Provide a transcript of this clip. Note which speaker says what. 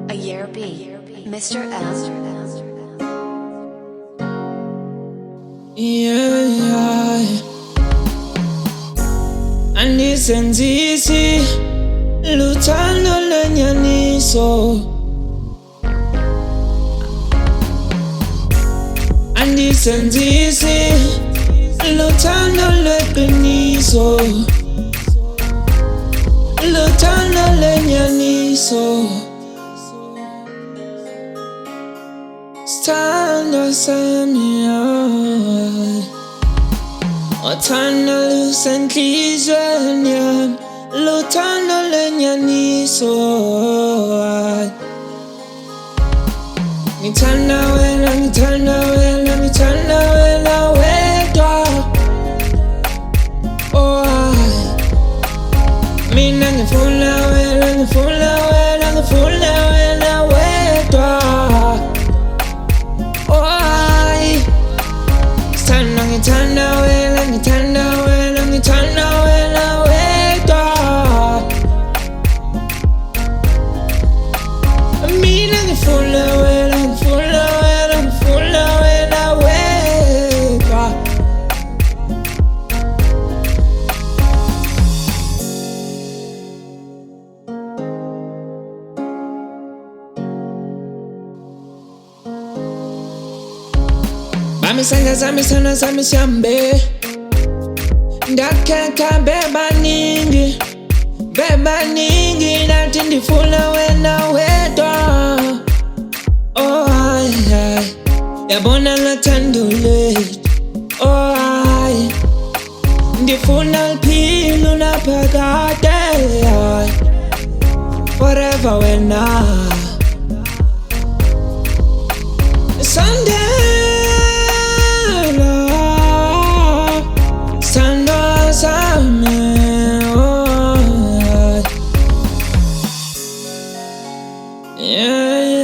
Speaker 1: Ayerbee Mr M.
Speaker 2: Yeah, andisenzisi luthando lenyaniso, andisenzisi luthando leqiniso, luthando lenyaniso. Sithando sami, uthando lusenhlizweni yami, luthando lenyaniso. Ngithanda wena, ngithanda wena, ngithanda wena wedwa. Mina ngifuna wena, ngifuna wena, ngifuna wena wedwa. Ngithanda wena, ngithanda wena, ngithanda wena wedwa. Mina ngifuna wena, ngifuna wena, ngifuna wena wedwa. Bamisanga zami sana zami shambe, ndakeka bebaningi, bebaningi, nathi ndifuna wena wedwa. Oh ay ay, yabona ngathanda lethu. Oh ay, ndifuna liphilo naphakade. Ay, forever wena. Someday yeah.